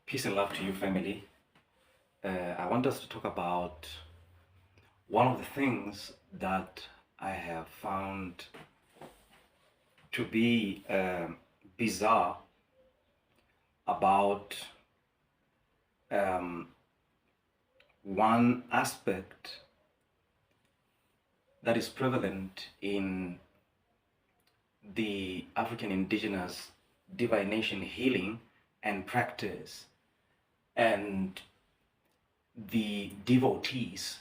Peace and love to you, family. I want us to talk about one of the things that I have found to be bizarre about one aspect that is prevalent in the African indigenous divination healing and practice, and the devotees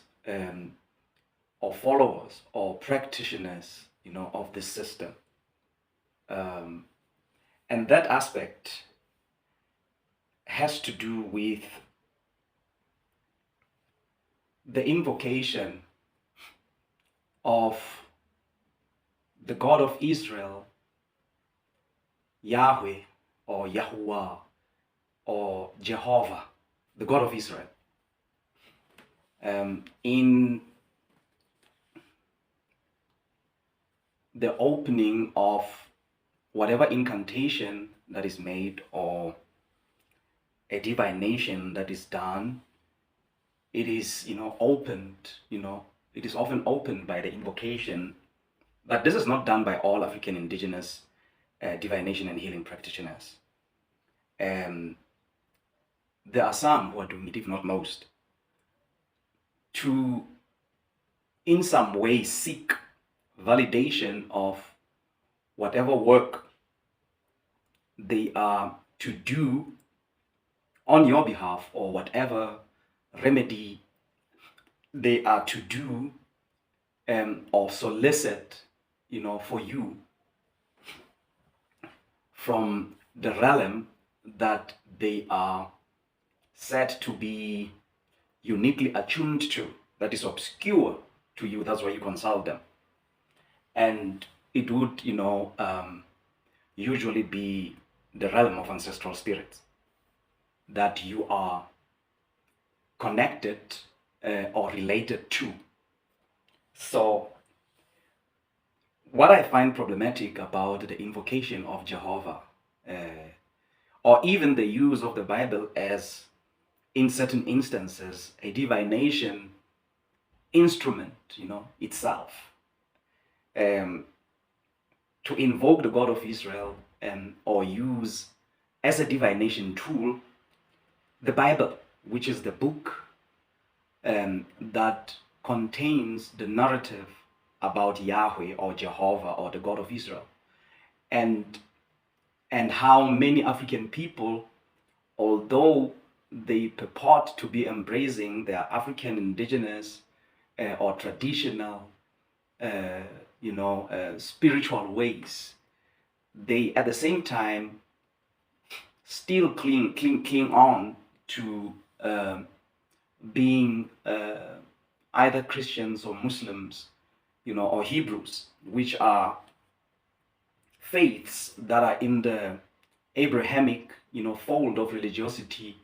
or followers or practitioners, of this system. And that aspect has to do with the invocation of the God of Israel, Yahweh or Yahuwah or Jehovah, the God of Israel. In the opening of whatever incantation that is made or a divination that is done, it is, opened, it is often opened by the invocation. But this is not done by all African indigenous divination and healing practitioners. There are some who are doing it, if not most, to in some way seek validation of whatever work they are to do on your behalf, or whatever remedy they are to do or solicit, for you from the realm that they are said to be uniquely attuned to, that is obscure to you. That's why you consult them. And it would, usually be the realm of ancestral spirits that you are connected or related to. So what I find problematic about the invocation of Jehovah, or even the use of the Bible as, in certain instances, a divination instrument, itself, to invoke the God of Israel or use as a divination tool the Bible, which is the book that contains the narrative about Yahweh or Jehovah or the God of Israel, and how many African people, although they purport to be embracing their African indigenous or traditional, spiritual ways, they at the same time still cling on to being either Christians or Muslims, or Hebrews, which are faiths that are in the Abrahamic, fold of religiosity,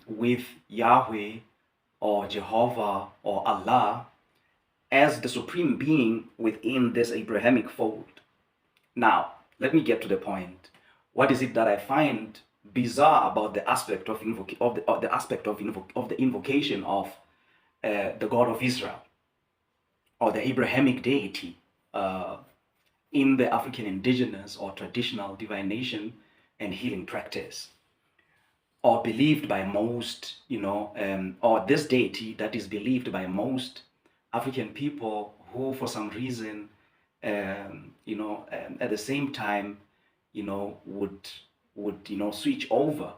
with Yahweh or Jehovah or Allah as the supreme being within this Abrahamic fold. Now, let me get to the point. What is it that I find bizarre about the aspect of the invocation of the God of Israel or the Abrahamic deity in the African indigenous or traditional divination and healing practice, or believed by most, or this deity that is believed by most African people who, for some reason, at the same time, would switch over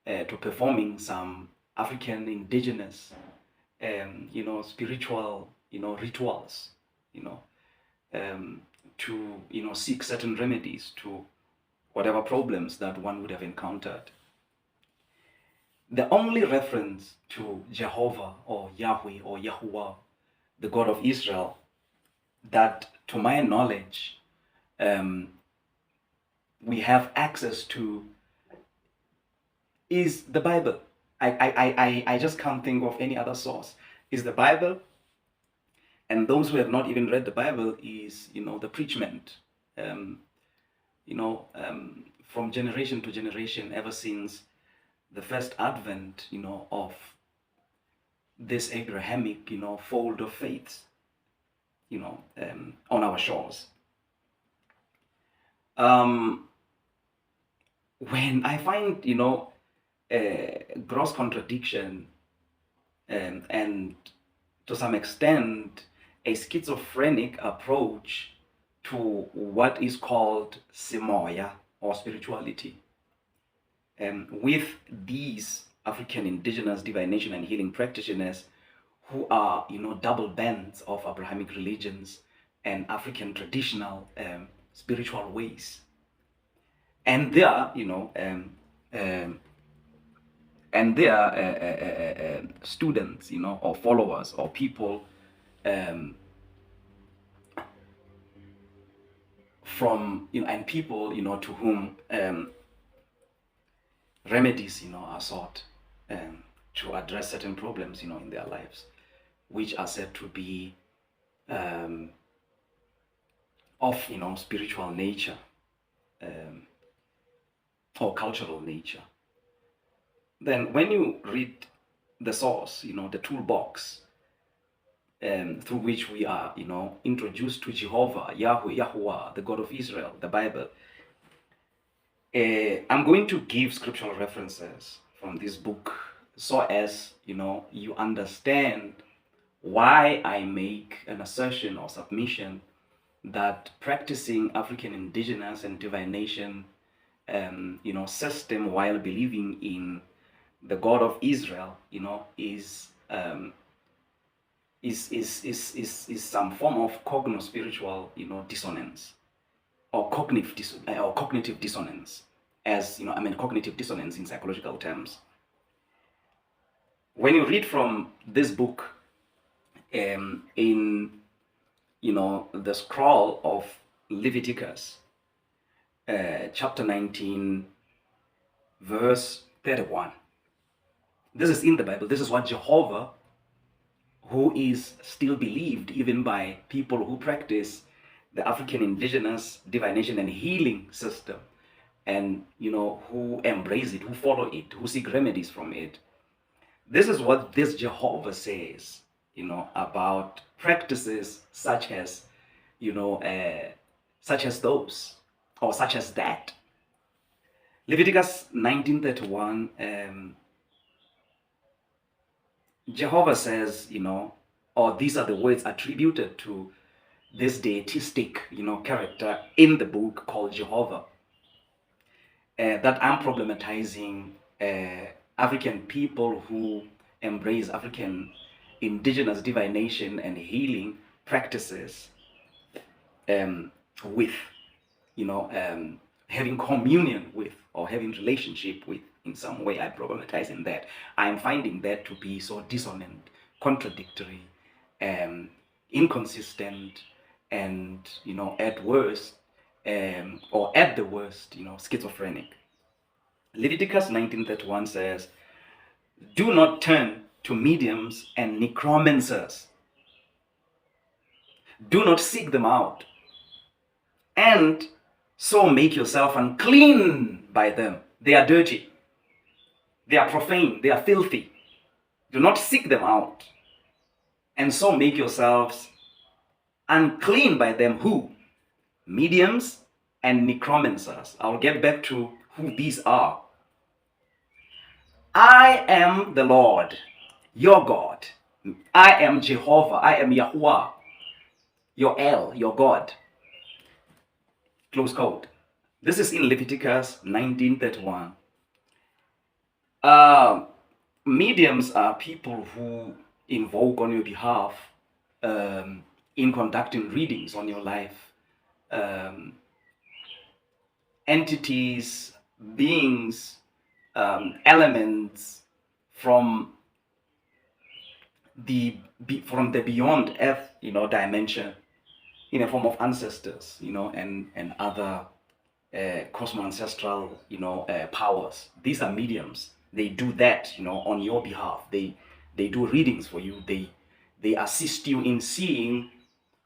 to performing some African indigenous, spiritual, rituals, to, seek certain remedies to whatever problems that one would have encountered. The only reference to Jehovah or Yahweh or Yahuwah, the God of Israel, that to my knowledge we have access to is the Bible. I just can't think of any other source. Is the Bible, and those who have not even read the Bible is, the preachment, from generation to generation, ever since the first advent, of this Abrahamic, fold of faiths, on our shores. When I find, a gross contradiction, and to some extent a schizophrenic approach to what is called Simoya or spirituality, with these African indigenous divination and healing practitioners who are, double bands of Abrahamic religions and African traditional spiritual ways. And they are, and they are students, or followers, or people from, and people, to whom remedies, are sought to address certain problems, in their lives, which are said to be of, spiritual nature or cultural nature. Then when you read the source, the toolbox through which we are, introduced to Jehovah, Yahuwah, the God of Israel, the Bible, I'm going to give scriptural references from this book so as, you understand why I make an assertion or submission that practicing African indigenous and divination system while believing in the God of Israel, is some form of cogno-spiritual, dissonance, or cognitive dissonance, as cognitive dissonance in psychological terms. When you read from this book, in the scroll of Leviticus, chapter 19, verse 31. This is in the Bible. This is what Jehovah, who is still believed even by people who practice the African indigenous divination and healing system, and who embrace it, who follow it, who seek remedies from it. This is what this Jehovah says, about practices such as, such as those, or such as that. Leviticus 19:31. Jehovah says, or these are the words attributed to this deitistic, character in the book called Jehovah, that I'm problematizing African people who embrace African indigenous divination and healing practices with, having communion with, or having relationship with. In some way, I'm problematizing that. I'm finding that to be so dissonant, contradictory, inconsistent, and at worst, or at the worst, schizophrenic. Leviticus 19:31 says, "Do not turn to mediums and necromancers. Do not seek them out, and so make yourself unclean by them. They are dirty. They are profane, they are filthy. Do not seek them out, and so make yourselves unclean by them." Who? Mediums and necromancers. I'll get back to who these are. "I am the Lord, your God. I am Jehovah. I am Yahuwah, your El, your God." Close quote. This is in Leviticus 19:31. Mediums are people who invoke on your behalf in conducting readings on your life. Entities, beings, elements from the beyond earth, dimension, in a form of ancestors, and other cosmo-ancestral, powers. These are mediums. They do that, on your behalf. They do readings for you. They assist you in seeing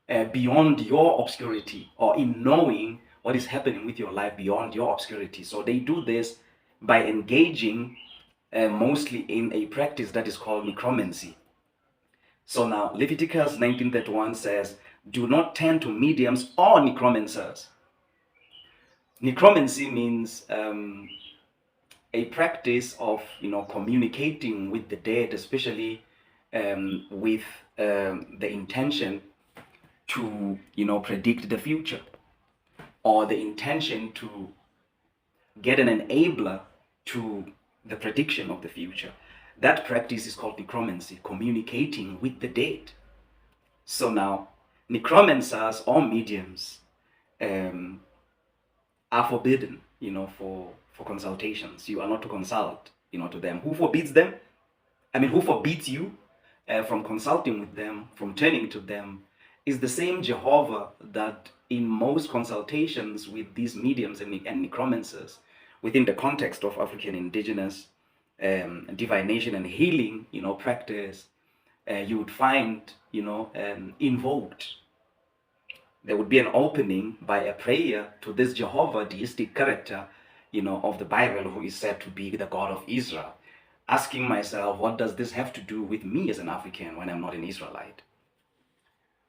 beyond your obscurity, or in knowing what is happening with your life beyond your obscurity. So they do this by engaging mostly in a practice that is called necromancy. So now Leviticus 19:31 says, do not turn to mediums or necromancers. Necromancy means a practice of communicating with the dead, especially with the intention to predict the future, or the intention to get an enabler to the prediction of the future. That practice is called necromancy, communicating with the dead. So now, necromancers or mediums are forbidden, for consultations. You are not to consult, to them. Who forbids them? Who forbids you from consulting with them, from turning to them, is the same Jehovah that in most consultations with these mediums and necromancers, within the context of African indigenous divination and healing, practice, you would find, invoked. There would be an opening by a prayer to this Jehovah deistic character, of the Bible, who is said to be the God of Israel, asking myself, what does this have to do with me as an African when I'm not an Israelite?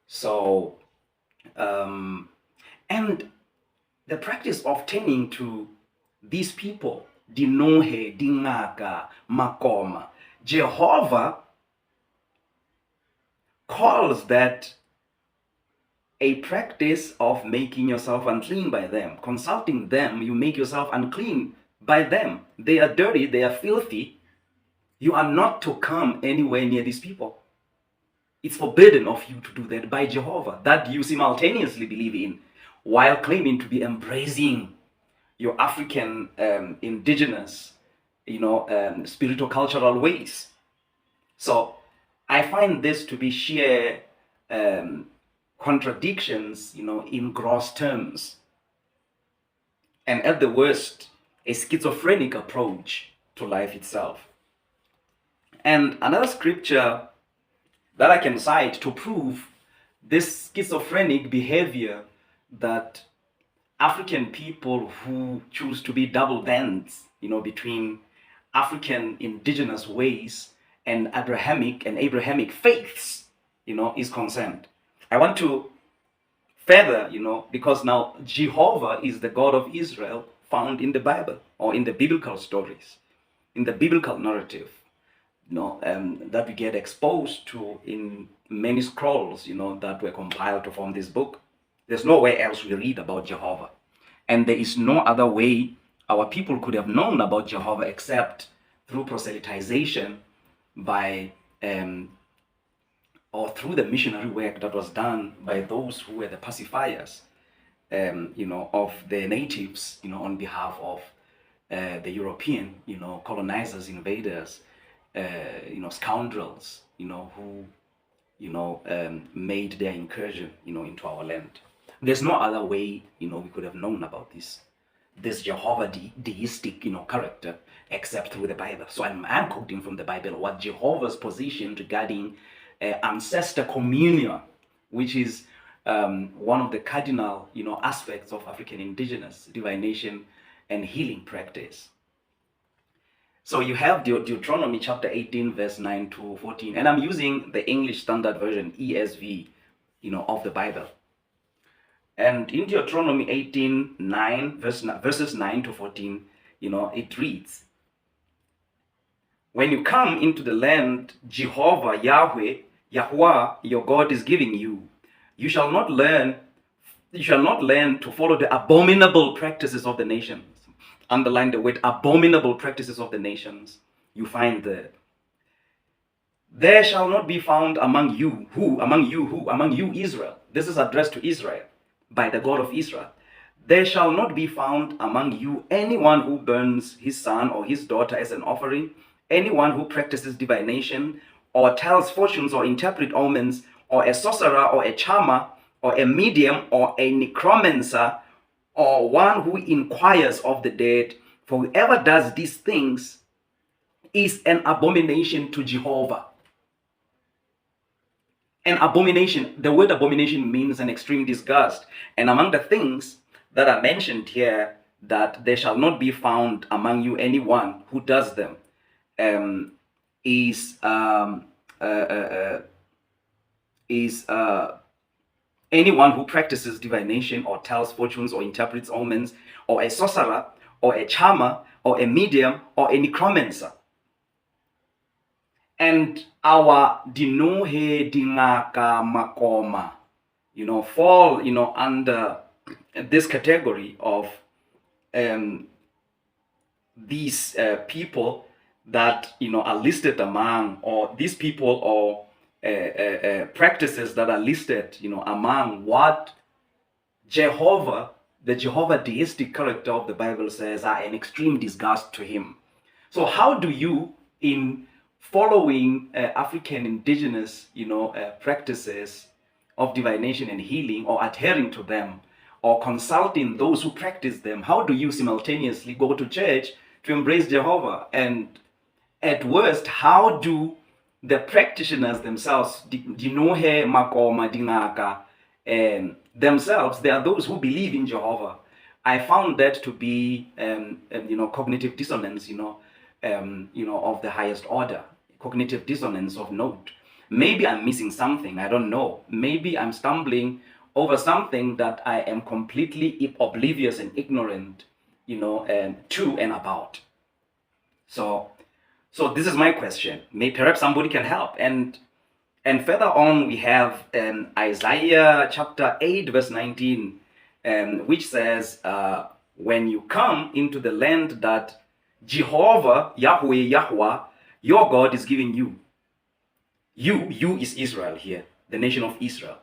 So, and the practice of turning to these people, Dinohe, Dingaka, Makoma, Jehovah calls that a practice of making yourself unclean by them. Consulting them, you make yourself unclean by them. They are dirty, they are filthy. You are not to come anywhere near these people. It's forbidden of you to do that by Jehovah, that you simultaneously believe in, while claiming to be embracing your African indigenous, spiritual cultural ways. So I find this to be sheer contradictions, in gross terms, and at the worst, a schizophrenic approach to life itself. And another scripture that I can cite to prove this schizophrenic behavior that African people who choose to be double bands, between African indigenous ways and Abrahamic faiths, is concerned. I want to further, because now Jehovah is the God of Israel found in the Bible, or in the biblical stories, in the biblical narrative, that we get exposed to in many scrolls, that were compiled to form this book. There's nowhere else we read about Jehovah. And there is no other way our people could have known about Jehovah except through proselytization by or through the missionary work that was done by those who were the pacifiers, of the natives, on behalf of the European, colonizers, invaders, scoundrels, who, made their incursion, into our land. There's no other way, we could have known about this Jehovah deistic, character, except through the Bible. So I'm quoting from the Bible what Jehovah's position regarding Ancestor Communion, which is one of the cardinal, aspects of African indigenous divination and healing practice. So you have Deuteronomy chapter 18, verse 9 to 14, and I'm using the English Standard Version, ESV, of the Bible. And in Deuteronomy 18, verses 9 to 14, it reads, when you come into the land Jehovah, Yahweh, your God is giving you, you shall not learn to follow the abominable practices of the nations. Underline the word abominable practices of the nations. You find there shall not be found among you Israel. This is addressed to Israel by the God of Israel. There shall not be found among you anyone who burns his son or his daughter as an offering, anyone who practices divination, or tells fortunes, or interpret omens, or a sorcerer, or a charmer, or a medium, or a necromancer, or one who inquires of the dead. For whoever does these things is an abomination to Jehovah. An abomination, the word abomination means an extreme disgust. And among the things that are mentioned here, that there shall not be found among you anyone who does them. is anyone who practices divination or tells fortunes or interprets omens, or a sorcerer or a charmer or a medium or a necromancer. And our dinohe dingaka makoma, fall, under this category of these people that, are listed among, or these people or practices that are listed, among what Jehovah, the Jehovah deistic character of the Bible says, are an extreme disgust to him. So how do you, in following African indigenous, practices of divination and healing, or adhering to them, or consulting those who practice them, how do you simultaneously go to church to embrace Jehovah? And at worst, how do the practitioners themselves, dinohe makoma dingaka, themselves, they are those who believe in Jehovah. I found that to be, cognitive dissonance, of the highest order, cognitive dissonance of note. Maybe I'm missing something, I don't know. Maybe I'm stumbling over something that I am completely oblivious and ignorant, to and about. So this is my question. Maybe perhaps somebody can help. And further on, we have Isaiah chapter 8, verse 19, which says, when you come into the land that Jehovah, Yahweh, your God is giving you. You is Israel here, the nation of Israel.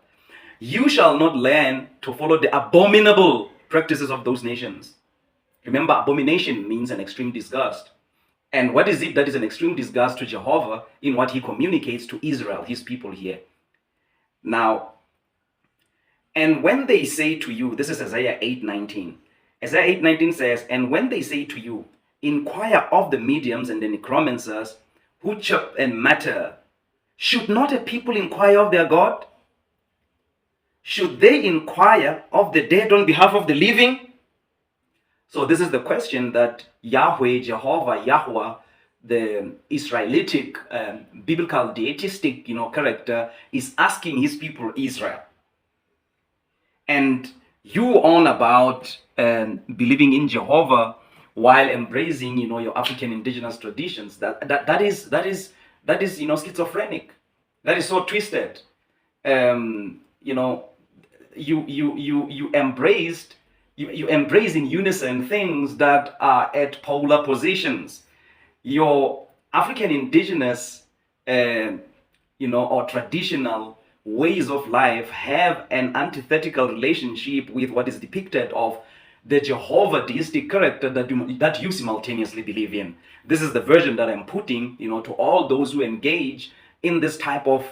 You shall not learn to follow the abominable practices of those nations. Remember, abomination means an extreme disgust. And what is it that is an extreme disgust to Jehovah in what he communicates to Israel, his people here? Now, and when they say to you, this is Isaiah 8:19. Isaiah 8:19 says, and when they say to you, inquire of the mediums and the necromancers who chop and matter, should not a people inquire of their God? Should they inquire of the dead on behalf of the living? So this is the question that Yahweh, Jehovah, Yahweh, the Israelitic, biblical deistic, character is asking his people Israel. And you on about believing in Jehovah while embracing, your African indigenous traditions. That is schizophrenic. That is so twisted. You embrace in unison things that are at polar positions. Your African indigenous, or traditional ways of life have an antithetical relationship with what is depicted of the Jehovah deistic character that you simultaneously believe in. This is the version that I'm putting, to all those who engage in this type of,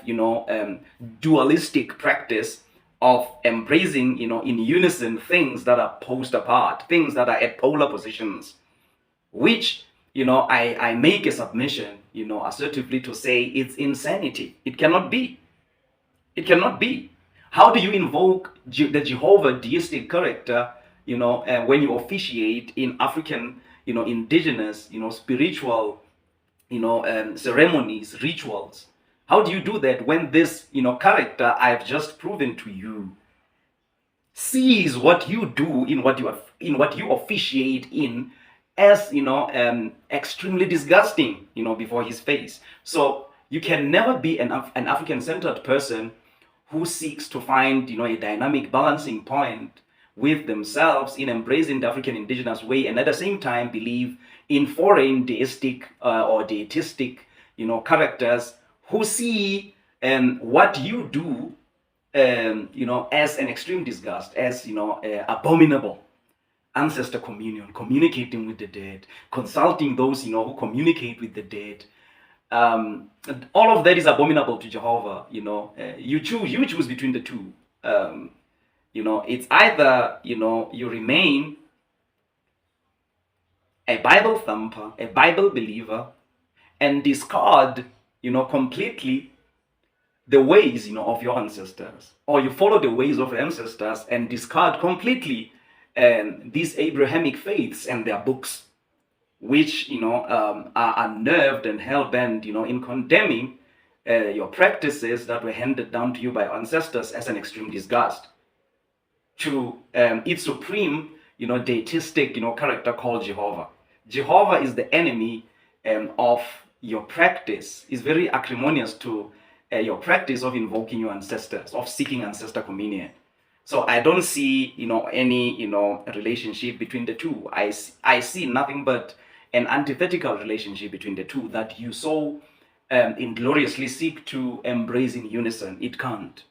dualistic practice of embracing, in unison things that are posed apart, things that are at polar positions, which, I make a submission, assertively to say it's insanity. It cannot be. It cannot be. How do you invoke the Jehovah deistic character, when you officiate in African, indigenous, spiritual, ceremonies, rituals? How do you do that when this, character I've just proven to you sees what you do in what you officiate in as, extremely disgusting, before his face? So you can never be an African-centered person who seeks to find, a dynamic balancing point with themselves in embracing the African indigenous way, and at the same time believe in foreign deistic or deitistic, characters who see what you do, as an extreme disgust, as, abominable. Ancestor communion, communicating with the dead, consulting those, who communicate with the dead. All of that is abominable to Jehovah. You choose between the two. It's either, you remain a Bible thumper, a Bible believer, and discard, completely the ways, of your ancestors, or you follow the ways of your ancestors and discard completely these Abrahamic faiths and their books, which, are unnerved and hell-bent, in condemning your practices that were handed down to you by ancestors as an extreme disgust to its supreme, deistic, character called Jehovah. Jehovah is the enemy of your practice. Is very acrimonious to your practice of invoking your ancestors, of seeking ancestor communion. So I don't see, any, relationship between the two. I see nothing but an antithetical relationship between the two that you so ingloriously seek to embrace in unison. It can't.